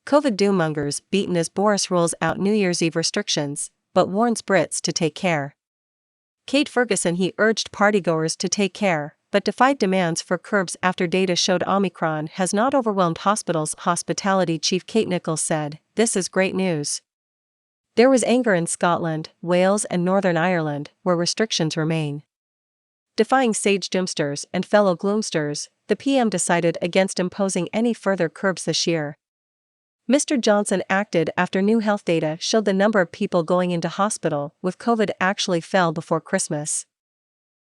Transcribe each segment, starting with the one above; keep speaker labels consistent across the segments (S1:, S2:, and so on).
S1: COVID doom-mongers beaten as Boris rolls out New Year's Eve restrictions, but warns Brits to take care. FergusonHe urged partygoers to take care, but defied demands for curbs after data showed Omicron has not overwhelmed hospitals.Hospitality chief Kate Nicholls said, "This is great news." There was anger in Scotland, Wales and Northern Ireland, where restrictions remain. Defying Sage doomsters and fellow gloomsters, the PM decided against imposing any further curbs this year. Mr. Johnson acted after new health data showed the number of people going into hospital with COVID actually fell before Christmas.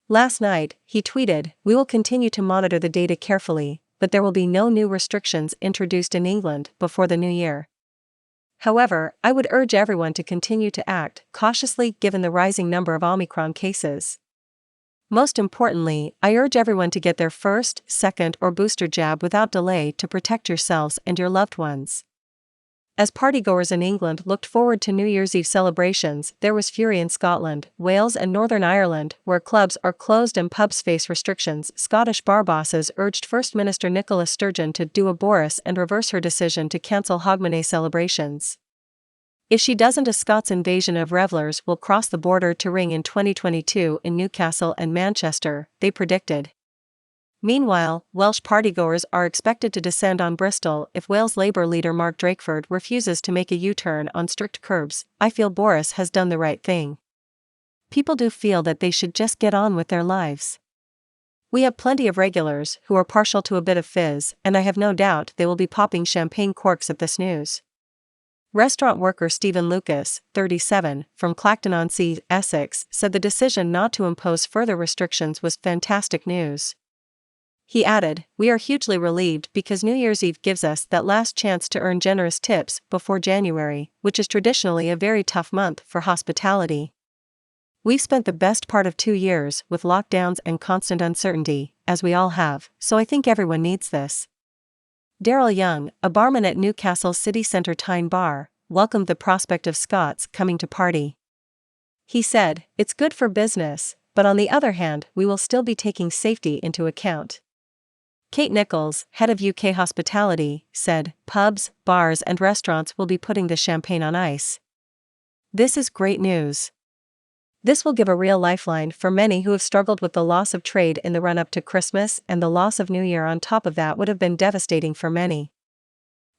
S1: Last night, he tweeted, "We will continue to monitor the data carefully, but there will be no new restrictions introduced in England before the new year. However, I would urge everyone to continue to act cautiously given the rising number of Omicron cases. Most importantly, I urge everyone to get their first, second or booster jab without delay to protect yourselves and your loved ones." As partygoers in England looked forward to New Year's Eve celebrations, there was fury in Scotland, Wales and Northern Ireland, where clubs are closed and pubs face restrictions. Scottish bar bosses urged First Minister Nicola Sturgeon to do a Boris and reverse her decision to cancel Hogmanay celebrations. If she doesn't, a Scots invasion of revellers will cross the border to ring in 2022 in Newcastle and Manchester, they predicted. Meanwhile, Welsh partygoers are expected to descend on Bristol if Wales Labour leader Mark Drakeford refuses to make a U-turn on strict curbs. "I feel Boris has done the right thing. People do feel that they should just get on with their lives. We have plenty of regulars who are partial to a bit of fizz, and I have no doubt they will be popping champagne corks at this news." Restaurant worker Stephen Lucas, 37, from Clacton-on-Sea, Essex, said the decision not to impose further restrictions was fantastic news. He added, "We are hugely relieved because New Year's Eve gives us that last chance to earn generous tips before January, which is traditionally a very tough month for hospitality. We've spent the best part of 2 years with lockdowns and constant uncertainty, as we all have, so I think everyone needs this." Daryl Young, a barman at Newcastle's city centre Tyne Bar, welcomed the prospect of Scots coming to party. He said, "It's good for business, but on the other hand we will still be taking safety into account." Kate Nicholls, head of UK hospitality, said, "Pubs, bars and restaurants will be putting the champagne on ice. This is great news. This will give a real lifeline for many who have struggled with the loss of trade in the run-up to Christmas, and the loss of New Year on top of that would have been devastating for many."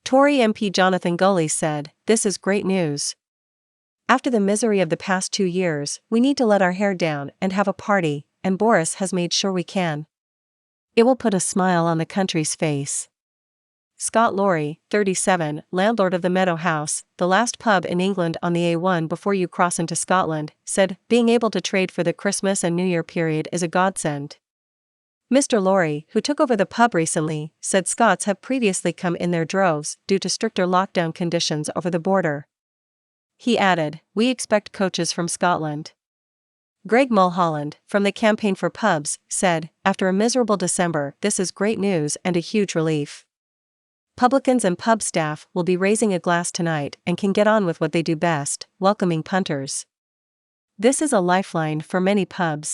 S1: Tory MP Jonathan Gully said, "This is great news. After the misery of the past 2 years, we need to let our hair down and have a party, and Boris has made sure we can. It will put a smile on the country's face." Scott Laurie, 37, landlord of the Meadow House, the last pub in England on the A1 before you cross into Scotland, said, "Being able to trade for the Christmas and New Year period is a godsend." Mr. Laurie, who took over the pub recently, said Scots have previously come in their droves due to stricter lockdown conditions over the border. He added, "We expect coaches from Scotland." Greg Mulholland, from the Campaign for Pubs, said, "After a miserable December, this is great news and a huge relief. Publicans and pub staff will be raising a glass tonight and can get on with what they do best, welcoming punters. This is a lifeline for many pubs."